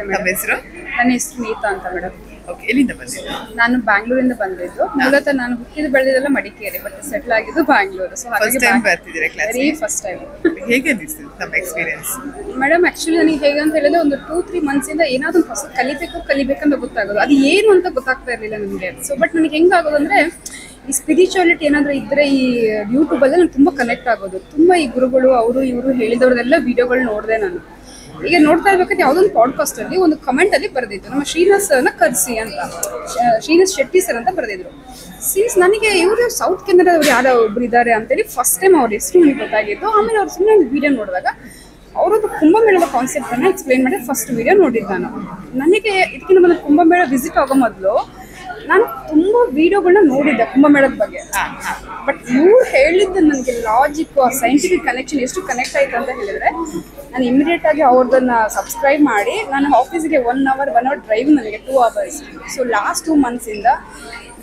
ನಮಸ್ತೆ ಮೇಡಮ್. ಹೆಸರು? ನನ್ನ ಹೆಸರು ನೀತಾ ಅಂತ ಮೇಡಮ್. ಓಕೆ, ಎಲ್ಲಿಂದ ಬಂದಿದ್ದು? ನಾನು ಬ್ಯಾಂಗ್ಳೂರಿಂದ ಬಂದಿದ್ದು. ಮೂಲತಃ ನಾನು ಹುಟ್ಟಿದ ಬೆಳೆದಿದ್ದೆಲ್ಲ ಮಡಿಕೇರಿ, ಬಟ್ ಸೆಟ್ಲ್ ಆಗಿದ್ದು ಬ್ಯಾಂಗ್ಳೂರು. ಸೊ ಫಸ್ಟ್ ಟೈಮ್ ಬರ್ತಿದ್ದೀರಾ ಕ್ಲಾಸ್? Very first time. ಹೇಗೆ ಅನಿಸ್ತು ನಮ್ಮ ಎಕ್ಸ್ಪೀರಿಯನ್ಸ್? ಮೇಡಮ್ ಆಕ್ಚುಲಿ ನನಗೆ ಹೇಗೆ ಅಂತ ಹೇಳಿದ್ರೆ ಒಂದು 2-3 ಮಂತ್ಸಿಂದ ಏನಾದ್ರು ಹೊಸ ಕಲಿಬೇಕಂತ ಗೊತ್ತಾಗೋದು, ಅದು ಏನು ಅಂತ ಗೊತ್ತಾಗ್ತಾ ಇರಲಿಲ್ಲ ನನಗೆ. ಸೊ ಬಟ್ ನನಗೆ ಹೆಂಗಾಗೋದಂದ್ರೆ ಈ ಸ್ಪಿರಿಚುವಾಲಿಟಿ ಏನಾದರೂ ಇದ್ದರೆ ಈ ಯೂಟ್ಯೂಬಲ್ಲಿ ನಾನು ತುಂಬ ಕನೆಕ್ಟ್ ಆಗೋದು. ತುಂಬ ಈ ಗುರುಗಳು ಅವರು ಇವರು ಹೇಳಿದವ್ರದೆಲ್ಲ ವಿಡಿಯೋಗಳು ನೋಡಿದೆ ನಾನು. ಈಗ ನೋಡ್ತಾ ಇರ್ಬೇಕಾದ್ರೆ ಯಾವುದೊಂದು ಪಾಡ್ಕಾಸ್ಟಲ್ಲಿ ಒಂದು ಕಮೆಂಟಲ್ಲಿ ಬರೆದಿದ್ದು, ನಮ್ಮ ಶ್ರೀನಿವಾಸ್ ಸರ್ನ ಕರೆಸಿ ಅಂತ, ಶ್ರೀನಿವಾಸ್ ಶೆಟ್ಟಿ ಸರ್ ಅಂತ ಬರೆದಿದ್ರು. ಸೀನ್ಸ್ ನನಗೆ ಇವರು ಸೌತ್ ಕೆನಡಾದವ್ರು ಯಾರೋ ಒಬ್ರು ಇದ್ದಾರೆ ಅಂತೇಳಿ ಫಸ್ಟ್ ಟೈಮ್ ಅವ್ರ ಹೆಸರು ನನಗೆ ಗೊತ್ತಾಗಿತ್ತು. ಆಮೇಲೆ ಅವ್ರು ಸುಮ್ಮನೆ ಒಂದು ವೀಡಿಯೋ ನೋಡಿದಾಗ ಅವರದ್ದು ಕುಂಭಮೇಳದ ಕಾನ್ಸೆಪ್ಟನ್ನು ಎಕ್ಸ್ಪ್ಲೈನ್ ಮಾಡಿ ಫಸ್ಟ್ ವೀಡಿಯೋ ನೋಡಿದ್ದು ನಾನು. ನನಗೆ ಇದಕ್ಕಿಂತ ಮೊದಲು ಕುಂಭಮೇಳ ವಿಸಿಟ್ ಆಗೋ ಮೊದಲು ನಾನು ತುಂಬ ವಿಡಿಯೋಗಳನ್ನ ನೋಡಿದ್ದೆ ಕುಂಭಮೇಳದ ಬಗ್ಗೆ. ಬಟ್ ಇವ್ರು ಹೇಳಿದ್ದು ನನಗೆ ಲಾಜಿಕ್ ಸೈಂಟಿಫಿಕ್ ಕನೆಕ್ಷನ್ ಎಷ್ಟು ಕನೆಕ್ಟ್ ಆಯಿತು ಅಂತ ಹೇಳಿದರೆ, ನಾನು ಇಮಿಡಿಯೇಟ್ ಆಗಿ ಅವ್ರದನ್ನು ಸಬ್ಸ್ಕ್ರೈಬ್ ಮಾಡಿ ನಾನು ಆಫೀಸಿಗೆ 1 ಅವರ್ ಡ್ರೈವ್, ನನಗೆ 2 ಅವರ್ಸ್. ಸೊ ಲಾಸ್ಟ್ 2 ಮಂತ್ಸಿಂದ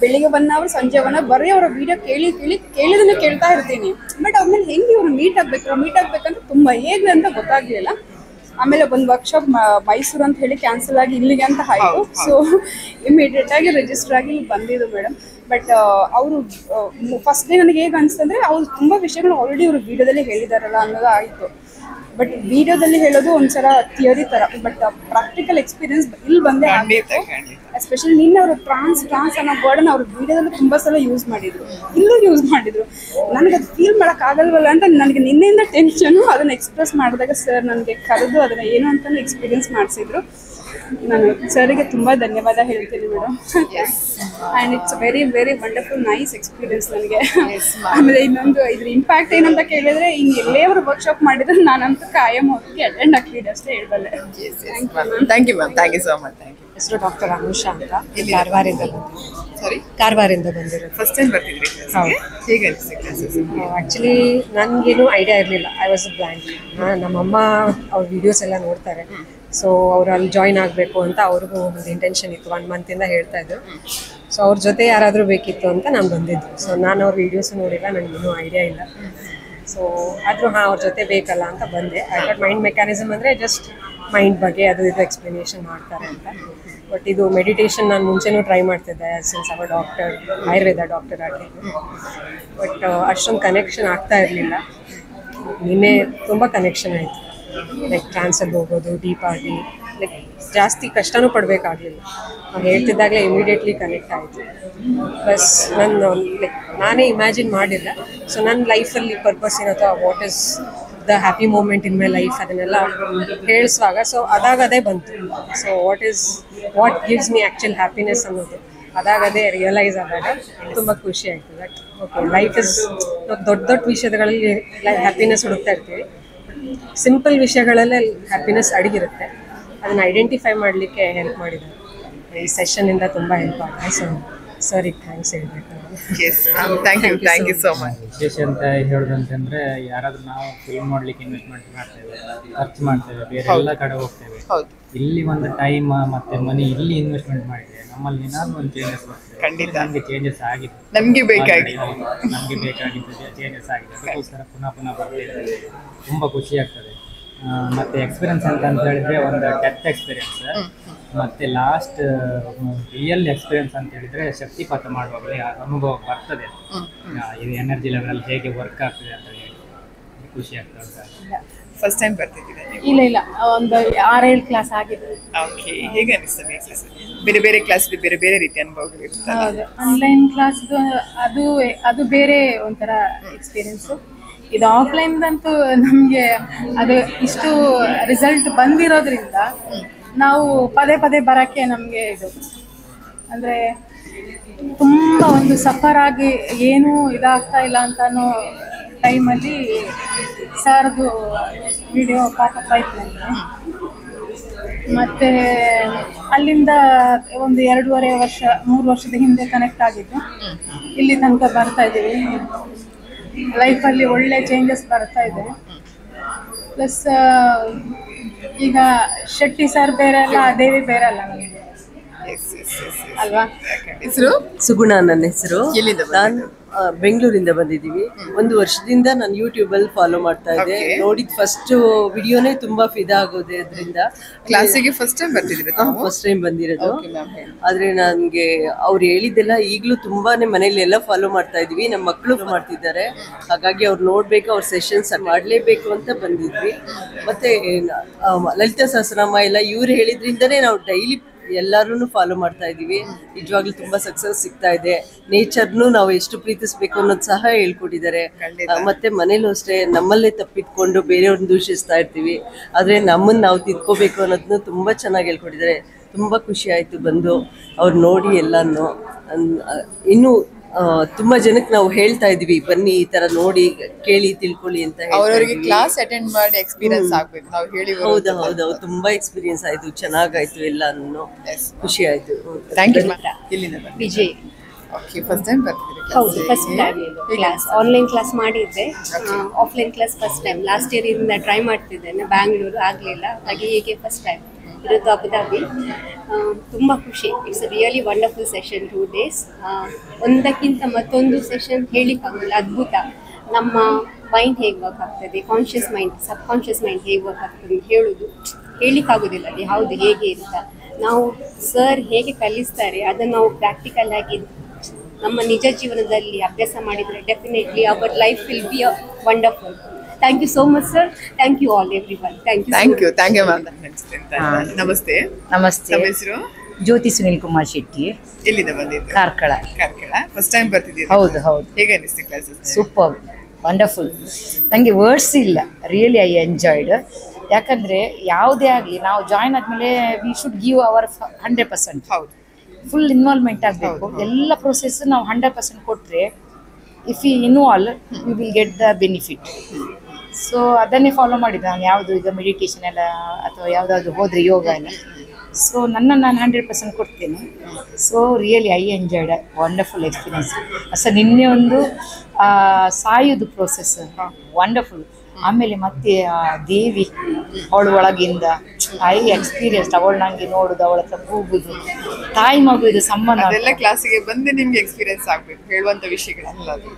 ಬೆಳಿಗ್ಗೆ 1 ಅವರ್ ಸಂಜೆ 1 ಅವರ್ ಬರೀ ಅವರ ವಿಡಿಯೋ ಕೇಳಿದನ್ನು ಕೇಳ್ತಾ ಇರ್ತೀನಿ. ಬಟ್ ಆಮೇಲೆ ಹೆಂಗೆ ಇವ್ರು ಮೀಟ್ ಆಗಬೇಕಂತ ತುಂಬ ಹೇಗೆ ಅಂತ ಗೊತ್ತಾಗಲಿಲ್ಲ. ಆಮೇಲೆ ಒಂದು ವರ್ಕ್ಶಾಪ್ ಮೈಸೂರು ಅಂತ ಹೇಳಿ ಕ್ಯಾನ್ಸಲ್ ಆಗಿ ಇಲ್ಲಿಗೆ ಅಂತ ಆಯಿತು. ಸೊ ಇಮಿಡಿಯೇಟ್ ಆಗಿ ರಿಜಿಸ್ಟರ್ ಆಗಿ ಇಲ್ಲಿ ಬಂದಿದ್ದು ಮೇಡಮ್. ಬಟ್ ಅವರು ಫಸ್ಟ್ ಡೇ ನನಗೆ ಹೇಗೆ ಅನಿಸ್ತಂದರೆ ಅವ್ರು ತುಂಬ ವಿಷಯಗಳು ಆಲ್ರೆಡಿ ಅವರು ವಿಡಿಯೋದಲ್ಲಿ ಹೇಳಿದಾರಲ್ಲ ಅನ್ನೋದು ಆಯಿತು. ಬಟ್ ವಿಡಿಯೋದಲ್ಲಿ ಹೇಳೋದು ಒಂದ್ಸಲ ಥಿಯರಿ ಥರ, ಬಟ್ ಪ್ರಾಕ್ಟಿಕಲ್ ಎಕ್ಸ್ಪೀರಿಯನ್ಸ್ ಇಲ್ಲಿ ಬಂದೇ ಆಗಬೇಕು. ಎಸ್ಪೆಷಲಿ ನಿನ್ನೆ ಅವರು ಟ್ರಾನ್ಸ್ ಅನ್ನೋ ವರ್ಡನ್ನು ಅವ್ರ ವಿಡಿಯೋದಲ್ಲಿ ತುಂಬ ಸಲ ಯೂಸ್ ಮಾಡಿದರು, ಇಲ್ಲೂ ಯೂಸ್ ಮಾಡಿದರು. ನನಗೆ ಅದು ಫೀಲ್ ಮಾಡೋಕ್ಕಾಗಲ್ವಲ್ಲ ಅಂತ ನನಗೆ ನಿನ್ನೆಯಿಂದ ಟೆನ್ಷನು. ಅದನ್ನು ಎಕ್ಸ್ಪ್ರೆಸ್ ಮಾಡಿದಾಗ ಸರ್ ನನಗೆ ಕರೆದು ಅದನ್ನು ಏನು ಅಂತಲೂ ಎಕ್ಸ್ಪೀರಿಯನ್ಸ್ ಮಾಡಿಸಿದ್ರು. ನಾನು ಸರ್ಗೆ ತುಂಬ ಧನ್ಯವಾದ ಹೇಳ್ತೀನಿ madam. And it's very very wonderful nice experience ನನಗೆ. ಆಮೇಲೆ ಇನ್ನೊಂದು ಇದ್ರ ಇಂಪ್ಯಾಕ್ಟ್ ಏನಂತ ಕೇಳಿದರೆ, ಇನ್ನು ಎಲ್ಲೇ ಅವರು ವರ್ಕ್ಶಾಪ್ ಮಾಡಿದ್ರೆ ನಾನಂತೂ ಕಾಯಂ ಹೋಗಿ ಅಟೆಂಡ್ ಆಗ್ತಿದ್ದೆ ಅಷ್ಟೇ ಹೇಳ್ಬಲ್ಲೆ. Thank you ma'am, thank you so much. Thank you. ಹೆಸರು ಡಾಕ್ಟರ್ ಅನುಷಾ ಅಂತ, ಕಾರವಾರಿಂದ ಬಂದಿರೋದು. ಫಸ್ಟ್ ಟೈಮ್ ಬರ್ತಿದ್ರಿ ಕ್ಲಾಸ್ಗೆ? ಹೇಗೆ ಅನಿಸ್ತು ಕ್ಲಾಸಸ್? ಆ್ಯಕ್ಚುಲಿ ನನಗೇನು ಐಡಿಯಾ ಇರಲಿಲ್ಲ, ಐ ವಾಸ್ ಬ್ಲ್ಯಾಂಕ್. ನಮ್ಮಮ್ಮ ಅವ್ರ ವೀಡಿಯೋಸ್ ಎಲ್ಲ ನೋಡ್ತಾರೆ, ಸೊ ಅವ್ರು ಅಲ್ಲಿ ಜಾಯ್ನ್ ಆಗಬೇಕು ಅಂತ ಅವ್ರಿಗೂ ಒಂದು ಇಂಟೆನ್ಷನ್ ಇತ್ತು. 1 ಮಂತಿಂದ ಹೇಳ್ತಾ ಇದ್ರು. ಸೊ ಅವ್ರ ಜೊತೆ ಯಾರಾದರೂ ಬೇಕಿತ್ತು ಅಂತ ನಾನು ಬಂದಿದ್ದು. ಸೊ ನಾನು ಅವ್ರ ವೀಡಿಯೋಸ್ ನೋಡಿಲ್ಲ, ನನಗೇನು ಐಡಿಯಾ ಇಲ್ಲ. ಸೊ ಆದರೂ ಅವ್ರ ಜೊತೆ ಬೇಕಲ್ಲ ಅಂತ ಬಂದೆ. ಐ ಥಾಟ್ ಮೈಂಡ್ ಮೆಕ್ಯಾನಿಸಮ್ ಅಂದರೆ ಜಸ್ಟ್ ಮೈಂಡ್ ಬಗ್ಗೆ ಅದು ಇದು ಎಕ್ಸ್ಪ್ಲನೇಷನ್ ಮಾಡ್ತಾರೆ ಅಂತ. ಬಟ್ ಇದು ಮೆಡಿಟೇಷನ್ ನಾನು ಮುಂಚೆನೂ ಟ್ರೈ ಮಾಡ್ತಿದ್ದೆ, ಸಿನ್ಸ್ ಅವ ಡಾಕ್ಟರ್, ಆಯುರ್ವೇದ ಡಾಕ್ಟರ್ ಆಗಿ. ಬಟ್ ಅಷ್ಟೊಂದು ಕನೆಕ್ಷನ್ ಆಗ್ತಾ ಇರಲಿಲ್ಲ. ನಿನ್ನೆ ತುಂಬ ಕನೆಕ್ಷನ್ ಆಯಿತು. ಲೈಕ್ ಟ್ರಾನ್ಸಲ್ಲಿ ಹೋಗೋದು ಡೀಪಾಗಿ, ಲೈಕ್ ಜಾಸ್ತಿ ಕಷ್ಟನೂ ಪಡಬೇಕಾಗಲಿಲ್ಲ. ಅವ್ರು ಹೇಳ್ತಿದ್ದಾಗಲೇ ಇಮಿಡಿಯೇಟ್ಲಿ ಕನೆಕ್ಟ್ ಆಯಿತು. ಪ್ಲಸ್ ನಾನೇ ಇಮ್ಯಾಜಿನ್ ಮಾಡಿಲ್ಲ. ಸೊ ನನ್ನ ಲೈಫಲ್ಲಿ ಪರ್ಪಸ್ ಏನು ಅಥವಾ what is the happy moment in my life ಅದನ್ನೆಲ್ಲ ಹೇಳಿಸುವಾಗ ಸೊ ಅದೇ ಬಂತು. So what gives me actual happiness ಅನ್ನೋದು ಅದೇ ರಿಯಲೈಸ್ ಆದಾಗ ತುಂಬ ಖುಷಿ ಆಯಿತು. ದಟ್ ಓಕೆ, ಲೈಫ್ ಇಸ್ ದೊಡ್ಡ ವಿಷಯಗಳಲ್ಲಿ ಹ್ಯಾಪಿನೆಸ್ ಹುಡುಕ್ತಾ ಇರ್ತೀವಿ, ಸಿಂಪಲ್ ವಿಷಯಗಳಲ್ಲೇ ಹ್ಯಾಪಿನೆಸ್ ಅಡಗಿರುತ್ತೆ. ಅದನ್ನು ಐಡೆಂಟಿಫೈ ಮಾಡಲಿಕ್ಕೆ ಹೆಲ್ಪ್ ಮಾಡಿದ್ದಾರೆ ಈ ಸೆಷನ್ನಿಂದ, ತುಂಬ ಹೆಲ್ಪ್ ಆಗಿದೆ. ಸೊ ಸರಿಗೆ ಥ್ಯಾಂಕ್ಸ್ ಹೇಳಬೇಕು. Thank you so much. ವಿಶೇಷ ಅಂತ ಹೇಳೋದಂತಂದ್ರೆ, ಯಾರಾದ್ರೂ ನಾವು ಫಿಲ್ಮ್ ನೋಡ್ಲಿಕ್ಕೆ ಇನ್ವೆಸ್ಟ್ಮೆಂಟ್ ಮಾಡ್ತೇವೆ, ಖರ್ಚು ಮಾಡ್ತೇವೆ, ಬೇರೆ ಎಲ್ಲ ಕಡೆ ಹೋಗ್ತೇವೆ. ಇಲ್ಲಿ ಒಂದು ಟೈಮ್ ಮತ್ತೆ ಮನಿ ಇಲ್ಲಿ ಇನ್ವೆಸ್ಟ್ಮೆಂಟ್ ಮಾಡಿದ್ರೆ ನಮ್ಮಲ್ಲಿ ಏನಾದ್ರು ಒಂದು ಚೇಂಜಸ್ ಬರ್ತದೆ. ಖಂಡಿತ ನಮಗೆ ಚೇಂಜಸ್ ಆಗಿದೆ, ನಮಗೆ ಬೇಕಾಗಿದ್ದು ಚೇಂಜಸ್ ಆಗಿದೆ. ಅದಕ್ಕೋಸ್ಕರ ಪುನಃ ಬರ್ತೇವೆ. ತುಂಬ ಖುಷಿ ಆಗ್ತದೆ. ಮತ್ತೆ ಎಕ್ಸ್ಪೀರಿಯನ್ಸ್ ಅಂತ ಹೇಳಿದ್ರೆ ಒಂದು ಡೆತ್ ಎಕ್ಸ್ಪೀರಿಯನ್ಸ್, ಮತ್ತೆ ಲಾಸ್ಟ್ ರಿಯಲ್ ಎಕ್ಸ್ಪೀರಿಯನ್ಸ್ ಅಂತ ಹೇಳಿದ್ರೆ ಶಕ್ತಿಪಾತ ಮಾಡುವಾಗಲೇ ಅನುಭವ ಬರ್ತದೆ. ಇದು ಎನರ್ಜಿ ಲೆವೆಲ್ ಹೇಗೆ ವರ್ಕ್ ಆಗ್ತದೆ ಅಂತ ಹೇಳಿ ಖುಷಿ ಆಗ್ತದೆ. ಫಸ್ಟ್ ಟೈಮ್ ಬರ್ತಿದ್ದೀರಾ ನೀವು? ಇಲ್ಲ, ಒಂದು 6-7 ಕ್ಲಾಸ್ ಆಗಿದೆ. ಓಕೆ, ಹೇಗೆ ಅನಿಸ್ತದೆ ಈ ಕ್ಲಾಸ್? ಬೇರೆ ಬೇರೆ ಕ್ಲಾಸ್ ಬೇರೆ ಬೇರೆ ರೀತಿ ಅನುಭವಗಳು ಇರ್ತದೆ. ಆನ್ಲೈನ್ ಕ್ಲಾಸ್ ಅದು ಬೇರೆ ಒಂಥರ ಎಕ್ಸ್ಪೀರಿಯನ್ಸು. ಇದು ಆಫ್ಲೈನ್ದಂತೂ ನಮಗೆ ಅದು ಇಷ್ಟು ರಿಸಲ್ಟ್ ಬಂದಿರೋದ್ರಿಂದ ನಾವು ಪದೇ ಬರೋಕ್ಕೆ ನಮಗೆ ಇದು ಅಂದರೆ ತುಂಬ ಒಂದು ಸಫರ್ ಆಗಿ ಏನೂ ಇದಾಗ್ತಾ ಇಲ್ಲ ಅಂತ ಅನ್ನೋ ಟೈಮಲ್ಲಿ ಸರ್ದು ವಿಡಿಯೋ ಪಾಕಪ್ ಆಯ್ತು ನನಗೆ. ಮತ್ತು ಅಲ್ಲಿಂದ ಒಂದು 2.5 ವರ್ಷ 3 ವರ್ಷದ ಹಿಂದೆ ಕನೆಕ್ಟ್ ಆಗಿದ್ದು, ಇಲ್ಲಿ ತನಕ ಬರ್ತಾ ಇದ್ದೀವಿ. ಲೈಫಲ್ಲಿ ಒಳ್ಳೆ ಚೇಂಜಸ್ ಬರ್ತಾ ಇದೆ. ಪ್ಲಸ್ ಈಗ ಶೆಟ್ಟಿ ಸರ್ ಬೇರೆ ಅಲ್ಲ, ದೇವಿ ಬೇರೆ ಅಲ್ಲ. ನಮಗೆ ಅಲ್ವಾ? ಹೆಸರು ಸುಗುಣ ನನ್ನ ಹೆಸರು. ಎಲ್ಲಿಂದ ನಾನು ಬೆಂಗಳೂರಿಂದ ಬಂದಿದ್ದೀವಿ. ಒಂದು ವರ್ಷದಿಂದ ನಾನು ಯೂಟ್ಯೂಬ್ ಅಲ್ಲಿ ಫಾಲೋ ಮಾಡ್ತಾ ಇದ್ದೆ. ನೋಡಿದ ಫಸ್ಟ್ ವಿಡಿಯೋನೇ ತುಂಬಾ ಫಿದಾ ಆಗೋದೆ ಅದರಿಂದ. ಕ್ಲಾಸಿಗೆ ಫಸ್ಟ್ ಟೈಮ್ ಬರ್ತಿದ್ದೀರಾ? ಫಸ್ಟ್ ಟೈಮ್ ಬಂದಿರೋದು. ಆದ್ರೆ ನನ್ಗೆ ಅವ್ರು ಹೇಳಿದ್ದೆಲ್ಲ ಈಗಲೂ ತುಂಬಾನೇ ಮನೇಲಿ ಎಲ್ಲ ಫಾಲೋ ಮಾಡ್ತಾ ಇದೀವಿ. ನಮ್ಮ ಮಕ್ಕಳು ಮಾಡ್ತಿದ್ದಾರೆ, ಹಾಗಾಗಿ ಅವ್ರು ನೋಡ್ಬೇಕು, ಅವ್ರ ಸೆಷನ್ಸ್ ಮಾಡ್ಲೇಬೇಕು ಅಂತ ಬಂದಿದ್ವಿ. ಮತ್ತೆ ಲಲಿತಾ ಸಹಸ್ರನಾಮ ಎಲ್ಲ ಇವ್ರು ಹೇಳಿದ್ರಿಂದನೇ ನಾವು ಡೈಲಿ ಎಲ್ಲರೂ ಫಾಲೋ ಮಾಡ್ತಾ ಇದೀವಿ. ನಿಜವಾಗ್ಲೂ ತುಂಬಾ ಸಕ್ಸಸ್ ಸಿಗ್ತಾ ಇದೆ. ನೇಚರ್ನು ನಾವು ಎಷ್ಟು ಪ್ರೀತಿಸ್ಬೇಕು ಅನ್ನೋದು ಸಹ ಹೇಳ್ಕೊಟ್ಟಿದ್ದಾರೆ. ಮತ್ತೆ ಮನೇಲೂ ಅಷ್ಟೇ ನಮ್ಮಲ್ಲೇ ತಪ್ಪಿಟ್ಕೊಂಡು ಬೇರೆಯವ್ರನ್ನ ದೂಷಿಸ್ತಾ ಇರ್ತೀವಿ, ಆದ್ರೆ ನಮ್ಮನ್ನ ನಾವು ತಿದ್ಕೋಬೇಕು ಅನ್ನೋದನ್ನ ತುಂಬಾ ಚೆನ್ನಾಗಿ ಹೇಳ್ಕೊಟ್ಟಿದ್ದಾರೆ. ತುಂಬಾ ಖುಷಿ ಆಯ್ತು ಬಂದು ಅವ್ರು ನೋಡಿ ಎಲ್ಲಾನು. ಇನ್ನು ತುಂಬಾ ಜನಕ್ಕೆ ನಾವು ಹೇಳ್ತಾ ಇದೀವಿ, ಬನ್ನಿ ಈ ತರ ನೋಡಿ ಕೇಳಿ ತಿಳ್ಕೊಳ್ಳಿ ಅಂತ. ಅವರವರಿಗೆ ಕ್ಲಾಸ್ ಅಟೆಂಡ್ ಮಾಡಿ ಎಕ್ಸ್ಪೀರಿಯನ್ಸ್ ಆಗ್ಬೇಕು ನಾವು ಹೇಳಿ. ಹೌದು ತುಂಬಾ ಎಕ್ಸ್ಪೀರಿಯನ್ಸ್ ಆಯ್ತು, ಚೆನ್ನಾಗಾಯ್ತು, ಎಲ್ಲಾನು ಖುಷಿ ಆಯ್ತು. Thank you. ಎಲ್ಲಿಂದ ವಿಜಯ್. ಓಕೆ, ಫಸ್ಟ್ ಟೈಮ್ ಬರ್ತಿದ್ದೀರಿ? ಹೌದು, first time class. Online class ಮಾಡಿದ್ದೆ, offline class first time. Last year ಇಂದ ಟ್ರೈ ಮಾಡ್ತಿದ್ದೇನೆ, ಬ್ಯಾಂಗ್ಳೂರು ಆಗಲಿಲ್ಲ, ಹಾಗೆ ಹೀಗೆ ಫಸ್ಟ್ ಟೈಮ್ ಇರೋದು ಅಬುದಾಬಿ. ತುಂಬ ಖುಷಿ. It's really wonderful session, 2 days. ಒಂದಕ್ಕಿಂತ ಮತ್ತೊಂದು ಸೆಷನ್ ಹೇಳಿಕ್ಕಾಗಲ್ಲ, ಅದ್ಭುತ. ನಮ್ಮ ಮೈಂಡ್ ಹೇಗೆ ವರ್ಕ್ ಆಗ್ತದೆ, ಕಾನ್ಷಿಯಸ್ ಮೈಂಡ್, ಸಬ್ ಕಾನ್ಷಿಯಸ್ ಮೈಂಡ್ ಹೇಗೆ ವರ್ಕ್ ಆಗ್ತದೆ ಹೇಳೋದು ಹೇಳಿಕ್ಕಾಗೋದಿಲ್ಲ ಅದು ಯಾವುದು ಹೇಗೆ ಅಂತ. ನಾವು ಸರ್ ಹೇಗೆ ಕಲಿಸ್ತಾರೆ ಅದನ್ನು ನಾವು ಪ್ರಾಕ್ಟಿಕಲ್ ಆಗಿ ನಮ್ಮ ನಿಜ ಜೀವನದಲ್ಲಿ ಅಭ್ಯಾಸ ಮಾಡಿದರೆ definitely our life will be wonderful. Thank you so much sir. Thank you all everyone. Thank you ma'am. ನಮಸ್ತೆ. ನಮಸ್ತೆ. ನಮ್ಮ ಹೆಸರು? ಜ್ಯೋತಿ ಸುನಿಲ್ ಕುಮಾರ್ ಶೆಟ್ಟಿ. ಎಲ್ಲಿಂದ ಬಂದಿದ್ದು? ಕಾರ್ಕಳ. ಫಸ್ಟ್ ಟೈಮ್ ಬರ್ತಿದ್ದೀರಿ? ಹೌದು. ಹೇಗೆ ಅನಿಸ್ತು ಕ್ಲಾಸಸ್? Super, wonderful. ನನಗೆ ವರ್ಡ್ಸ್ ಇಲ್ಲ, ರಿಯಲಿ ಐ ಎಂಜಾಯ್ಡ್. ಯಾಕಂದರೆ ಯಾವುದೇ ಆಗಲಿ ನಾವು ಜಾಯ್ನ್ ಆದಮೇಲೆ ವಿ ಶುಡ್ ಗಿವ್ ಅವರ್ 100%. ಹೌದು, ಫುಲ್ ಇನ್ವಾಲ್ವ್ಮೆಂಟ್ ಆಗಬೇಕು. ಎಲ್ಲ ಪ್ರೊಸೆಸ್ ನಾವು 100% ಕೊಟ್ಟರೆ if you involve we will get the benefit. So ಅದನ್ನೇ ಫಾಲೋ ಮಾಡಿದ್ದು ನಾನು. ಯಾವುದು ಈಗ ಮೆಡಿಟೇಷನ್ ಎಲ್ಲ ಅಥವಾ ಯಾವುದಾದ್ರು ಹೋದರೆ ಯೋಗ ಎಲ್ಲ, ಸೊ ನಾನು 100% ಕೊಡ್ತೇನೆ. So really I enjoyed, wonderful experience. ನಿನ್ನೆ ಒಂದು ಸಾಯೋದು ಪ್ರೋಸೆಸ್ ವಂಡರ್ಫುಲ್. ಆಮೇಲೆ ಮತ್ತೆ ದೇವಿ ಅವಳ ಒಳಗಿಂದ ಐ ಎಕ್ಸ್ಪೀರಿಯನ್ಸ್. ಅವಳು ನನಗೆ ನೋಡುದು, ಅವಳ ಹತ್ರ ಕೂಗುದು, ತಾಯಿ ಮಗುವಿದು ಸಂಬಂಧ. ಅದೆಲ್ಲ ಕ್ಲಾಸಿಗೆ ಬಂದು ನಿಮ್ಗೆ ಎಕ್ಸ್ಪೀರಿಯನ್ಸ್ ಆಗಬೇಕು, ಹೇಳುವಂತ ವಿಷಯಗಳಲ್ಲ ಅದು.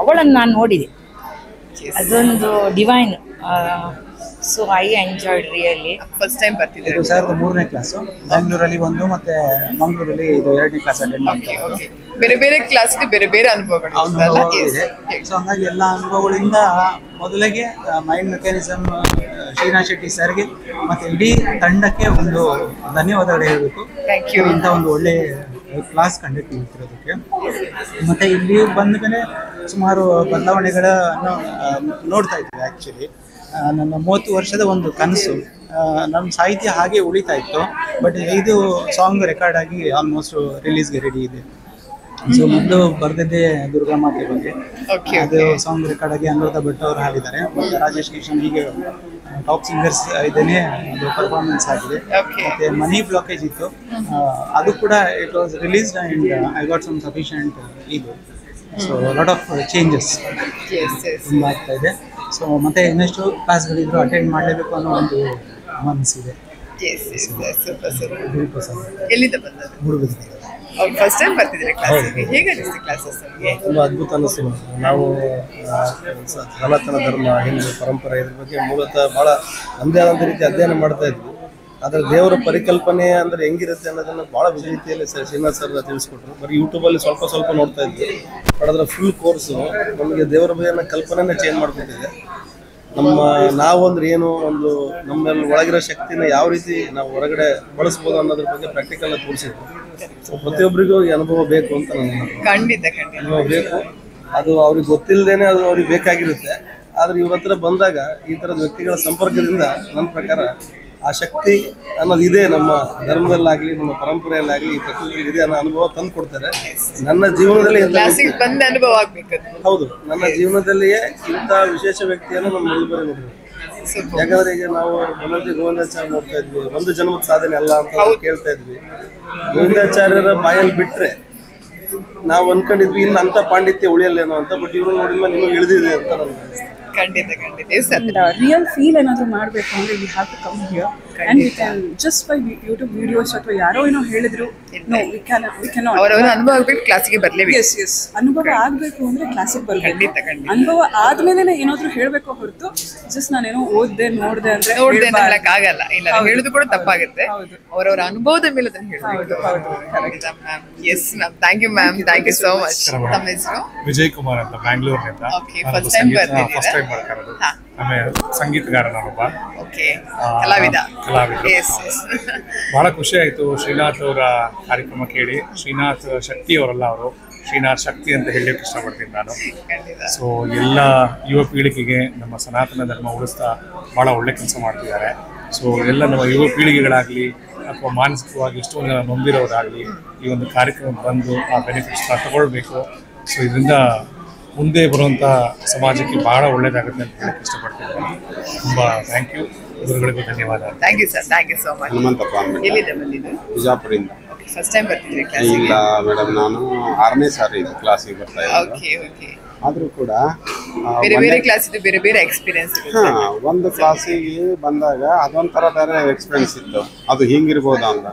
ಅವಳನ್ನು ನಾನು ನೋಡಿದೆ, ಅದೊಂದು divine. So I enjoyed really. First time ಬರ್ತಿದ್ದೀರಿ? 2003ನೇ ಕ್ಲಾಸು. ಬ್ಯಾಂಗ್ಳೂರಲ್ಲಿ ಒಂದು ಮತ್ತೆ ಮಂಗಳೂರಲ್ಲಿ ಇದು 2ನೇ ಕ್ಲಾಸ್ ಅಟೆಂಡ್ ಮಾಡ್ತೀವಿ. ಬೇರೆ ಬೇರೆ ಕ್ಲಾಸ್ಗೆ ಬೇರೆ ಬೇರೆ ಅನುಭವಗಳು ಇದೆ. ಸೊ ಹಂಗಾಗಿ ಎಲ್ಲ ಅನುಭವಗಳಿಂದ ಮೊದಲಿಗೆ ಮೈಂಡ್ ಮೆಕ್ಯಾನಿಸಮ್ ಶ್ರೀನಾಥ್ ಶೆಟ್ಟಿ ಸರ್ಗೆ ಮತ್ತೆ ಇಡೀ ತಂಡಕ್ಕೆ ಒಂದು ಧನ್ಯವಾದಗಳು ಹೇಳಬೇಕು. ಇಂಥ ಒಂದು ಒಳ್ಳೆ ಕ್ಲಾಸ್ ಕಂಡಕ್ಟ್ ಮಾಡ್ತಿರೋದಕ್ಕೆ. ಮತ್ತೆ ಇಲ್ಲಿ ಬಂದ ಮೇಲೆ ಸುಮಾರು ಬದಲಾವಣೆಗಳನ್ನು ನೋಡ್ತಾ ಇದ್ದೀವಿ. ಆ್ಯಕ್ಚುಲಿ ನನ್ನ 30 ವರ್ಷದ ಒಂದು ಕನಸು, ನಮ್ಮ ಸಾಹಿತ್ಯ ಹಾಗೆ ಉಳಿತಾ ಇತ್ತು. ಬಟ್ ಇದು ಸಾಂಗ್ ರೆಕಾರ್ಡ್ ಆಗಿ ಆಲ್ಮೋಸ್ಟ್ ರಿಲೀಸ್ಗೆ ರೆಡಿ ಇದೆ. ಸೊ ಮೊದಲು ಬರೆದಿದ್ದೆ ದುರ್ಗಾ ಮಾತೆ ಬಗ್ಗೆ, ಅದು ಸಾಂಗ್ ರೆಕಾರ್ಡ್ ಆಗಿ ಅನುರಾಧ ಭಟ್ ಅವರು ಹಾಡಿದ್ದಾರೆ. ಮತ್ತು ರಾಜೇಶ್ ಕಿಶನ್ ಹೀಗೆ ಟಾಪ್ ಸಿಂಗರ್ಸ್ ಇದೇನೆ ಅದು ಪರ್ಫಾರ್ಮೆನ್ಸ್ ಆಗಿದೆ. ಮತ್ತೆ ಮನಿ ಬ್ಲಾಕೇಜ್ ಇತ್ತು, ಅದು ಕೂಡ it was released and I got some sufficient ಇದು. ಸೊ ಲಾಟ್ ಆಫ್ ಚೇಂಜಸ್ ತುಂಬ ಆಗ್ತಾ ಇದೆ. ಸೊ ಮತ್ತೆ ಇನ್ನಷ್ಟು ಕ್ಲಾಸ್ಗಳಿದ್ರು ಅಟೆಂಡ್ ಮಾಡಲೇಬೇಕು ಅನ್ನೋ ಒಂದು ಮನಸ್ಸಿದೆ. ಎಲ್ಲಿಂದ ಬಂದದ್ದು? ಹುಡುಗರಿಗೆ ಫಸ್ಟ್ ಟೈಮ್ ಬರ್ತಿದ್ದೀರಾ ಕ್ಲಾಸಿಗೆ? ಹೇಗೆ ಅನಿಸ್ತು ಕ್ಲಾಸಸ್? ತುಂಬ ಅದ್ಭುತ ಅನಿಸ್ತು. ನಾವು ಸನಾತನ ಧರ್ಮ, ಹಿಂದೂ ಪರಂಪರೆ ಇದ್ರ ಬಗ್ಗೆ ಮೂಲತಃ ಭಾಳ ನಮ್ಮದೇ ಆದಂಥ ರೀತಿ ಅಧ್ಯಯನ ಮಾಡ್ತಾ ಇದ್ವಿ. ಆದರೆ ದೇವರ ಪರಿಕಲ್ಪನೆ ಅಂದರೆ ಹೆಂಗಿರುತ್ತೆ ಅನ್ನೋದನ್ನು ಭಾಳ ವಿಧ ರೀತಿಯಲ್ಲಿ ಶ್ರೀನಾಥ್ ಸರ್ ತಿಳಿಸ್ಕೊಟ್ರು. ಬರೀ ಯೂಟ್ಯೂಬಲ್ಲಿ ಸ್ವಲ್ಪ ನೋಡ್ತಾ ಇದ್ವಿ. ಬಟ್ ಅದರ ಫುಲ್ ಕೋರ್ಸು ನಮಗೆ ದೇವರ ಬಗ್ಗೆ ಕಲ್ಪನೆನೇ ಚೇಂಜ್ ಮಾಡ್ಕೊಟ್ಟಿದೆ. ನಾವು ಅಂದ್ರೆ ಏನು, ಒಂದು ನಮ್ಮಲ್ಲಿ ಒಳಗಿರೋ ಶಕ್ತಿನ ಯಾವ ರೀತಿ ನಾವು ಹೊರಗಡೆ ಬಳಸ್ಬೋದು ಅನ್ನೋದ್ರ ಬಗ್ಗೆ ಪ್ರಾಕ್ಟಿಕಲ್ ಆಗಿ ತೋರಿಸಿದ್ರು. ಸೊ ಪ್ರತಿಯೊಬ್ಬರಿಗೂ ಈ ಅನುಭವ ಬೇಕು ಅಂತ ಖಂಡಿತ ಅನುಭವ ಬೇಕು. ಅದು ಅವ್ರಿಗೆ ಗೊತ್ತಿಲ್ಲದೇನೆ ಅದು ಅವ್ರಿಗೆ ಬೇಕಾಗಿರುತ್ತೆ. ಆದರೆ ಇವ್ರ ಹತ್ರ ಬಂದಾಗ ಈ ಥರದ ವ್ಯಕ್ತಿಗಳ ಸಂಪರ್ಕದಿಂದ ನನ್ನ ಪ್ರಕಾರ ಆ ಶಕ್ತಿ ಅನ್ನೋದು ಇದೆ. ನಮ್ಮ ಧರ್ಮದಲ್ಲಾಗಲಿ ನಮ್ಮ ಪರಂಪರೆಯಲ್ಲಾಗಲಿ ಈ ಪ್ರಕೃತಿಯಲ್ಲಿ ಇದೆ ಅನ್ನೋ ಅನುಭವ ತಂದು ಕೊಡ್ತಾರೆ. ನನ್ನ ಜೀವನದಲ್ಲಿ ಬಂದ ಅನುಭವ ಆಗ್ಬೇಕು. ಹೌದು, ನನ್ನ ಜೀವನದಲ್ಲಿಯೇ ಇಂಥ ವಿಶೇಷ ವ್ಯಕ್ತಿಯನ್ನು ನಮ್ಮ ಮೊದಲು ನೋಡಿದ್ವಿ. ಯಾಕಂದ್ರೆ ಈಗ ನಾವು ಗೋವಿಂದಾಚಾರ್ಯ ನೋಡ್ತಾ ಇದ್ವಿ, ಒಂದು ಜನ್ಮದ ಸಾಧನೆ ಅಲ್ಲ ಅಂತ ಕೇಳ್ತಾ ಇದ್ವಿ. ಗೋವಿಂದಾಚಾರ್ಯರ ಬಾಯಲ್ಲಿ ಬಿಟ್ರೆ ನಾವು ಅನ್ಕೊಂಡಿದ್ವಿ ಇನ್ನು ಅಂತ ಪಾಂಡಿತ್ಯ ಉಳಿಯಲ್ಲೇನೋ ಅಂತ. ಬಟ್ ಇವ್ರು ನೋಡಿದ್ಮೇಲೆ ಇನ್ನೂ ಇಳಿದಿದೆ ಅಂತ ನನಗೆ ಖಂಡಿತ ರಿಯಲ್ ಫೀಲ್ ಏನಾದರೂ ಮಾಡಬೇಕು ಅಂದರೆ we have to come here. and we can just by YouTube videos ಅಥವಾ ಯಾರೋ ಏನೋ ಹೇಳಿದ್ರು no we cannot ಅವರವರ ಅನುಭವ ಆಗ್ಬೇಕು ಕ್ಲಾಸಿಗೆ ಬರಲೇಬೇಕು. yes ಅನುಭವ ಆಗಬೇಕು ಅಂದ್ರೆ ಕ್ಲಾಸಿಗೆ ಬರಬೇಕು. ಅನುಭವ ಆದ್ಮೇಲೆ ಏನಾದ್ರೂ ಹೇಳಬೇಕು ಹೊರತು ಜಸ್ಟ್ ನಾನೇನೋ ಓದ್ದೆ ನೋಡ್ದೆ ಅಂದ್ರೆ ಹೇಳಕ್ ಆಗಲ್ಲ. ಇಲ್ಲ ಹೇಳೋದು ಕೂಡ ತಪ್ಪಾಗುತ್ತೆ. ಅವರವರ ಅನುಭವದ ಮೇಲೆ ಅದನ್ನ ಹೇಳಬೇಕು. Yes ma'am, thank you ma'am, thank you so much. ತಮ್ಮ ಹೆಸರು? ವಿಜಯ್ ಕುಮಾರ್ ಅಂತ, ಬ್ಯಾಂಗ್ಳೂರ್ನಿಂದ. First time ಬರ್ತಿರೋದು. ಆಮೇಲೆ ಸಂಗೀತಗಾರ ನಾನೊಬ್ಬ. ಕಲಾವಿದ. ಬಹಳ ಖುಷಿ ಆಯ್ತು ಶ್ರೀನಾಥ್ ಅವರ ಕಾರ್ಯಕ್ರಮ ಕೇಳಿ. ಶ್ರೀನಾಥ್ ಶಕ್ತಿ ಅವರಲ್ಲ, ಅವರು ಶ್ರೀನಾಥ್ ಶಕ್ತಿ ಅಂತ ಹೇಳಲಿಕ್ಕೆ ಇಷ್ಟಪಡ್ತೀನಿ ನಾನು. ಸೊ ಎಲ್ಲ ಯುವ ಪೀಳಿಗೆಗೆ ನಮ್ಮ ಸನಾತನ ಧರ್ಮ ಉಳಿಸ್ತಾ ಭಾಳ ಒಳ್ಳೆ ಕೆಲಸ ಮಾಡ್ತಿದ್ದಾರೆ. ಸೊ ಎಲ್ಲ ನಮ್ಮ ಯುವ ಪೀಳಿಗೆಗಳಾಗಲಿ ಅಥವಾ ಮಾನಸಿಕವಾಗಿ ಎಷ್ಟೊಂದು ಜನ ನೊಂದಿರೋರಾಗಲಿ ಈ ಒಂದು ಕಾರ್ಯಕ್ರಮ ಬಂದು ಆ ಬೆನಿಫಿಟ್ಸ್ನ ತಗೊಳ್ಬೇಕು. ಸೊ ಇದರಿಂದ ಮುಂದೆ ಬರುವಂಥ ಸಮಾಜಕ್ಕೆ ಬಹಳ ಒಳ್ಳೆಯದಾಗುತ್ತೆ ಅಂತ ಹೇಳಕ್ಕೆ ಇಷ್ಟಪಡ್ತೀನಿ. ತುಂಬ ಥ್ಯಾಂಕ್ ಯು, ಗುರುಗಳಿಗೂ ಧನ್ಯವಾದ. Thank you sir, thank you so much. Hanumanthappa ಎಲ್ಲಿದೆ ಬಂದಿದ್ದು? ಬಿಜಾಪುರಿಂದ. ಫಸ್ಟ್ ಟೈಮ್ ಬರ್ತಿದ್ರಿ ಕ್ಲಾಸಿಗೆ? ಇಲ್ಲ ಮೇಡಮ್, ನಾನು 6ನೇ ಸಾರಿ ಇದು ಕ್ಲಾಸಿಗೆ ಬರ್ತಾ ಇದ್ದೀನಿ. ಓಕೆ. ಆದರೂ ಕೂಡ ಬೇರೆ ಬೇರೆ ಕ್ಲಾಸ್ ಇದೆ, ಬೇರೆ ಬೇರೆ ಎಕ್ಸ್ಪೀರಿಯನ್ಸ್. ಒಂದು ಕ್ಲಾಸಿಗೆ ಬಂದಾಗ ಅದೊಂಥರ ಬೇರೆ ಎಕ್ಸ್ಪೀರಿಯನ್ಸ್ ಇತ್ತು, ಅದು ಹಿಂಗಿರ್ಬೋದಾ ಅಂತ.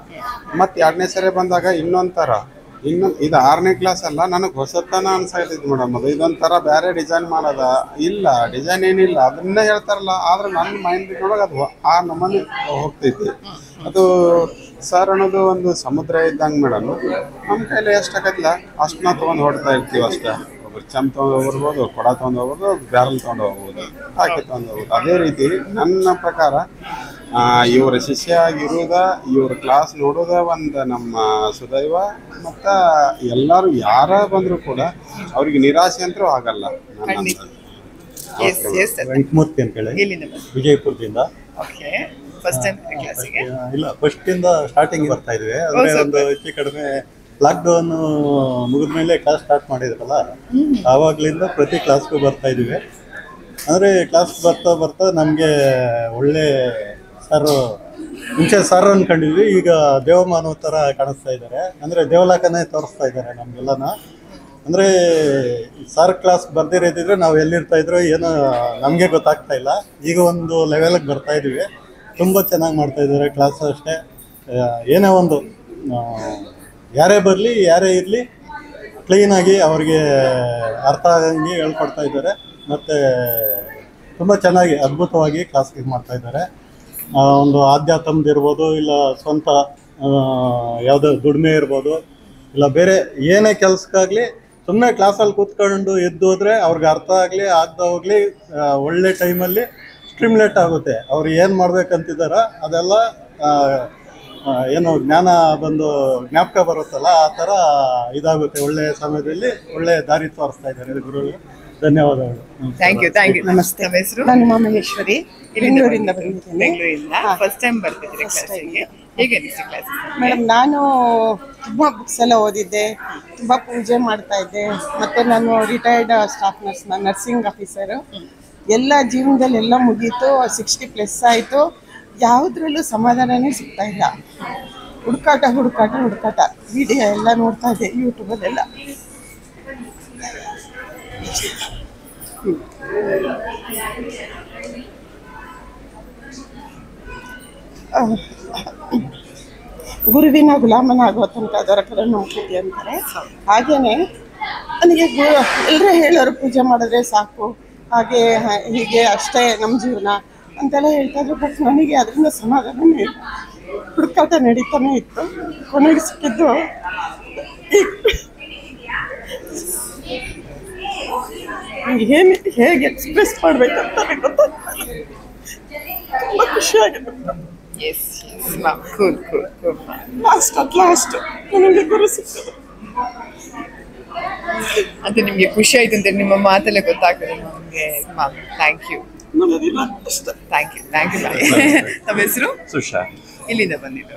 ಮತ್ತೆ 2ನೇ ಸಾರಿ ಬಂದಾಗ ಇನ್ನೊಂಥರ. ಇದು 6ನೇ ಕ್ಲಾಸ್ ಅಲ್ಲ, ನನಗೆ ಹೊಸತನ ಅನ್ಸಾಯ್ತಿತ್ತು ಮೇಡಮ್. ಅದು ಇದೊಂಥರ ಬೇರೆ ಡಿಸೈನ್ ಮಾಡೋದ ಇಲ್ಲ, ಡಿಸೈನ್ ಏನಿಲ್ಲ ಅದನ್ನೇ ಹೇಳ್ತಾರಲ್ಲ. ಆದ್ರೆ ನನ್ನ ಮೈಂಡ್ ಒಳಗೆ ಅದು ಆ ನಮ್ಮನೆ ಹೋಗ್ತೈತಿ. ಅದು ಸರ್ ಅನ್ನೋದು ಒಂದು ಸಮುದ್ರ ಇದ್ದಂಗೆ ಮೇಡಮ್. ನಮ್ಮ ಕೈಲಿ ಎಷ್ಟಾಗತ್ತಲ್ಲ ಅಷ್ಟನ್ನ ತೊಗೊಂಡು ಹೊಡ್ತಾ ಇರ್ತೀವಿ ಅಷ್ಟೇ. ಒಬ್ಬರು ಚಮ್ ತೊಗೊಂಡು ಹೋಗ್ಬೋದು, ಕೊಡ ತೊಗೊಂಡು ಹೋಗ್ಬೋದು, ಬ್ಯಾರಲ್ ತೊಗೊಂಡು ಹೋಗ್ಬೋದು, ಹಾಕಿ ತೊಗೊಂಡು ಹೋಗ್ಬೋದು. ಅದೇ ರೀತಿ ನನ್ನ ಪ್ರಕಾರ ಇವ್ರ ಶಿಷ್ಯ ಆಗಿರೋದ, ಇವ್ರ ಕ್ಲಾಸ್ ನೋಡೋದ ಒಂದು ನಮ್ಮ ಸುದೈವ. ಮತ್ತು ಎಲ್ಲರೂ ಯಾರ ಬಂದರೂ ಕೂಡ ಅವ್ರಿಗೆ ನಿರಾಸೆ ಅಂತೂ ಆಗಲ್ಲ. ವೆಂಕಟಮೂರ್ತಿ ಅಂತ ಹೇಳಿ, ವಿಜಯಪುರದಿಂದ. ಇಲ್ಲ, ಫಸ್ಟಿಂದ ಸ್ಟಾರ್ಟಿಂಗ್ ಬರ್ತಾ ಇದ್ವಿ. ಅಂದ್ರೆ ಒಂದು ಹೆಚ್ಚು ಕಡಿಮೆ ಲಾಕ್ಡೌನ್ ಮುಗಿದ ಮೇಲೆ ಕ್ಲಾಸ್ ಸ್ಟಾರ್ಟ್ ಮಾಡಿದ್ರಲ್ಲ, ಆವಾಗ್ಲಿಂದ ಪ್ರತಿ ಕ್ಲಾಸ್ಗೂ ಬರ್ತಾ ಇದೀವಿ. ಅಂದರೆ ಕ್ಲಾಸ್ ಬರ್ತಾ ಬರ್ತಾ ನಮಗೆ ಒಳ್ಳೆ ಸರ್, ಮುಂಚೆ ಸರ್ ಅಂದ್ಕೊಂಡಿದ್ವಿ, ಈಗ ದೇವಮಾನವ ಥರ ಕಾಣಿಸ್ತಾ ಇದ್ದಾರೆ. ಅಂದರೆ ದೇವಲಾಕನೇ ತೋರಿಸ್ತಾ ಇದ್ದಾರೆ ನಮಗೆಲ್ಲನ. ಅಂದರೆ ಸರ್ ಕ್ಲಾಸ್ ಬರ್ದಿರೋದಿದ್ರೆ ನಾವು ಎಲ್ಲಿರ್ತಾ ಇದ್ರೋ ಏನೋ ನಮಗೆ ಗೊತ್ತಾಗ್ತಾ ಇಲ್ಲ. ಈಗ ಒಂದು ಲೆವೆಲಿಗೆ ಬರ್ತಾ ಇದ್ದೀವಿ. ತುಂಬ ಚೆನ್ನಾಗಿ ಮಾಡ್ತಾ ಇದ್ದಾರೆ ಕ್ಲಾಸ್. ಅಷ್ಟೇ, ಏನೇ ಒಂದು ಯಾರೇ ಬರಲಿ ಯಾರೇ ಇರಲಿ ಕ್ಲೀನಾಗಿ ಅವ್ರಿಗೆ ಅರ್ಥ ಆಗಂಗೆ ಹೇಳ್ಕೊಡ್ತಾ ಇದ್ದಾರೆ. ಮತ್ತು ತುಂಬ ಚೆನ್ನಾಗಿ ಅದ್ಭುತವಾಗಿ ಕ್ಲಾಸ್ ಮಾಡ್ತಾ ಇದ್ದಾರೆ. ಒಂದು ಆಧ್ಯಾತ್ಮದಿರ್ಬೋದು, ಇಲ್ಲ ಸ್ವಂತ ಯಾವುದೋ ದುಡಿಮೆ ಇರ್ಬೋದು, ಇಲ್ಲ ಬೇರೆ ಏನೇ ಕೆಲಸಕ್ಕಾಗಲಿ ಸುಮ್ಮನೆ ಕ್ಲಾಸಲ್ಲಿ ಕೂತ್ಕೊಂಡು ಎದ್ದು ಹೋದರೆ ಅವ್ರಿಗೆ ಅರ್ಥ ಆಗಲಿ ಆಗದೆ ಹೋಗಲಿ ಒಳ್ಳೆ ಟೈಮಲ್ಲಿ ಸ್ಟ್ರಿಮ್ಲೇಟ್ ಆಗುತ್ತೆ. ಅವ್ರು ಏನು ಮಾಡ್ಬೇಕಂತಿದಾರ ಅದೆಲ್ಲ ಏನು ಜ್ಞಾನ ಬಂದು ಜ್ಞಾಪಕ ಬರುತ್ತಲ್ಲ, ಆ ಥರ ಇದಾಗುತ್ತೆ. ಒಳ್ಳೆಯ ಸಮಯದಲ್ಲಿ ಒಳ್ಳೆಯ ದಾರಿ ತೋರಿಸ್ತಾ ಇದ್ದಾರೆ ಗುರುಗಳು. ಧನ್ಯವಾದಗಳು. Thank you, thank you. ನಮಸ್ತೆ. ನಮ್ಮ ಹೆಸರು? ನಾನು ಮಹೇಶ್ವರಿ, ಬೆಂಗಳೂರಿಂದ ಬಂದಿದ್ದೇನೆ. ಬೆಂಗಳೂರಿಂದ ಫಸ್ಟ್ ಟೈಮ್ ಬರ್ತಿದ್ರಿ ಕ್ಲಾಸಿಗೆ? ಹೇಗೆ ಅನಿಸ್ತು ಕ್ಲಾಸ್? ಮೇಡಮ್, ನಾನು ತುಂಬ ಬುಕ್ಸ್ ಎಲ್ಲ ಓದಿದ್ದೆ, ತುಂಬ ಪೂಜೆ ಮಾಡ್ತಾ ಇದ್ದೆ. ಮತ್ತು ನಾನು ರಿಟೈರ್ಡ್ ಸ್ಟಾಫ್ ನರ್ಸ್, ನಾನು ನರ್ಸಿಂಗ್ ಆಫೀಸರು. ಎಲ್ಲ ಜೀವನದಲ್ಲಿ ಎಲ್ಲ ಮುಗೀತು, 60+ ಆಯಿತು. ಯಾವುದ್ರಲ್ಲೂ ಸಮಾಧಾನನೇ ಸಿಗ್ತಾ ಇಲ್ಲ. ಹುಡುಕಾಟ ಹುಡುಕಾಟ ಹುಡುಕಾಟ. ವಿಡಿಯೋ ಎಲ್ಲ ನೋಡ್ತಾ ಇದ್ದೆ ಯೂಟ್ಯೂಬಲ್ಲೆಲ್ಲ. ಗುರುವಿನ ಗುಲಾಮನಾಗುವ ತನಕ ದೊರಕರನ್ನು ಹೋಗ್ತಿದ್ದೆ ಅಂತಾರೆ. ಹಾಗೇನೆ ನನಗೆ ಎಲ್ಲರೂ ಹೇಳೋರು ಪೂಜೆ ಮಾಡಿದ್ರೆ ಸಾಕು, ಹಾಗೆ ಹೀಗೆ ಅಷ್ಟೇ ನಮ್ಮ ಜೀವನ ಅಂತೆಲ್ಲ ಹೇಳ್ತಾ ಇದ್ರು. ಬಟ್ ನನಗೆ ಅದರಿಂದ ಸಮಾಧಾನನೇ ಇಲ್ಲ. ಹುಡುಕಾಟ ನಡೀತಾನೆ ಇತ್ತು. ಕೊನೆಗೆ ಸಿಕ್ಕಿದ್ದು ಏನು ಹೇಗೆ ಎಕ್ಸ್ಪ್ರೆಸ್ ಮಾಡ್ಬೇಕಂತ ಗೊತ್ತಾಗ್ತದೆ. ತುಂಬ ಖುಷಿಯಾಗಿದೆ. ಲಾಸ್ಟ್ ನನಗೆ ಗುರು ಸಿಕ್ಕಿದ್ರು. ಅದು ನಿಮಗೆ ಖುಷಿ ಆಯ್ತು ಅಂತ ನಿಮ್ಮ ಮಾತಲ್ಲೇ ಗೊತ್ತಾಗ್ತದೆ ನಮಗೆ. Thank you, thank you, thank you. ನಮ್ಮ ಹೆಸರು? ಸುಶಾ. ಇಲ್ಲಿಂದ ಬಂದಿದ್ದು?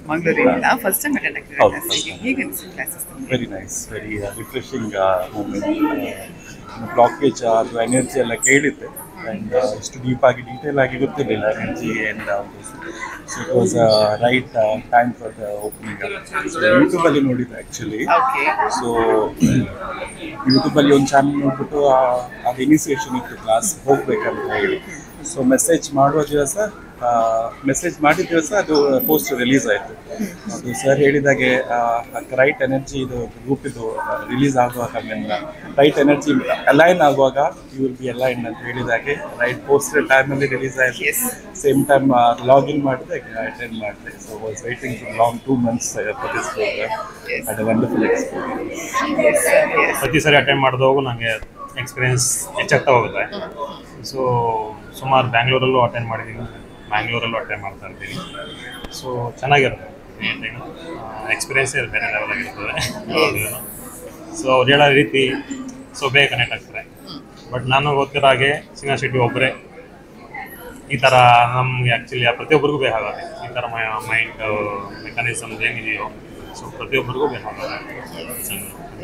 ಮಂಗಳೂರಿಂದ. ಫಸ್ಟ್ ಟೈಮ್ ಅಟೆಂಡ್ ಆಗ್ತಿದೆ. ಹೇಗೆ ಅನಿಸ್ತು classes? Very nice, very refreshing moment. Blockage ಅದು ಎನರ್ಜಿ ಎಲ್ಲ ಕೇಳಿದ್ದೆ. ಆ್ಯಂಡ್ ಇಷ್ಟು ಡೀಪ್ ಆಗಿ ಡೀಟೇಲ್ ಆಗಿ ಗೊತ್ತಿರಲಿಲ್ಲ energy and so it was right time for the opening. So ಯೂಟ್ಯೂಬಲ್ಲಿ ನೋಡಿದ್ದೆ ಆ್ಯಕ್ಚುಲಿ. ಸೊ ಯೂಟ್ಯೂಬಲ್ಲಿ ಒಂದು ಚಾನಲ್ ನೋಡ್ಬಿಟ್ಟು ಅದು ಇನಿಸಿಯೇಷನ್ ಇತ್ತು ಕ್ಲಾಸ್ ಹೋಗ್ಬೇಕಂತ ಹೇಳಿ. ಸೊ ಮೆಸೇಜ್ ಮಾಡುವ ದಿವಸ ಮೆಸೇಜ್ ಮಾಡಿದ ದಿವಸ ಅದು ಪೋಸ್ಟ್ ರಿಲೀಸ್ ಆಯಿತು. ಅದು ಸರ್ ಹೇಳಿದಾಗೆ ರೈಟ್ ಎನರ್ಜಿ ಇದು ಗ್ರೂಪ್ ಇದು ರಿಲೀಸ್ ಆಗುವಾಗ ರೈಟ್ ಎನರ್ಜಿ ಅಲೈನ್ ಆಗುವಾಗ ಯು ವಿಲ್ ಬಿ ಅಲೈನ್ ಅಂತ ಹೇಳಿದಾಗೆ ರೈಟ್ ಪೋಸ್ಟ್ ಟೈಮಲ್ಲಿ ರಿಲೀಸ್ ಆಯಿತು. ಸೇಮ್ ಟೈಮ್ ಲಾಗಿನ್ ಮಾಡಿದೆ, ಅಟೆಂಡ್ ಮಾಡಿದೆ. So was waiting for long 2 months for this programme. At a wonderful experience. ಪ್ರತಿ ಸರಿ ಅಟೆಂಡ್ ಮಾಡಿದವಾಗ ನನಗೆ ಎಕ್ಸ್ಪೀರಿಯನ್ಸ್ ಹೆಚ್ಚಾಗ್ತಾ ಹೋಗುತ್ತೆ. ಸೊ ಸುಮಾರು ಬ್ಯಾಂಗ್ಳೂರಲ್ಲೂ ಅಟೆಂಡ್ ಮಾಡಿದ್ದೀನಿ, ಬ್ಯಾಂಗ್ಳೂರಲ್ಲೂ ಅಟೆಂಡ್ ಮಾಡ್ತಾ ಇರ್ತೀನಿ. ಸೊ ಚೆನ್ನಾಗಿರುತ್ತೆ ಎಕ್ಸ್ಪೀರಿಯನ್ಸೇ ಬೇರೆ ಲೆವೆಲಾಗಿರ್ತದೆ. ಸೊ ಅವ್ರು ಹೇಳೋ ರೀತಿ ಸೊ ಬೇಗ ಕನೆಕ್ಟ್ ಆಗ್ತಾರೆ. ಬಟ್ ನಾನು ಗೊತ್ತಿರೋ ಹಾಗೆ ಶ್ರೀನಾಥ್ ಶೆಟ್ಟಿ ಒಬ್ಬರೇ ಈ ಥರ ನಮಗೆ ಆ್ಯಕ್ಚುಲಿ ಪ್ರತಿಯೊಬ್ಬರಿಗೂ ಬೇಕಾಗುತ್ತೆ ಈ ಥರ ಮೈಂಡ್ ಮೆಕ್ಯಾನಿಸಮ್ ಏನಿದೆಯೋ. ಸೊ ಪ್ರತಿಯೊಬ್ಬರಿಗೂ ಬೇಕಾಗುತ್ತೆ.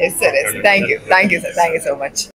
Yes sir, yes. Thank you sir, thank you so much.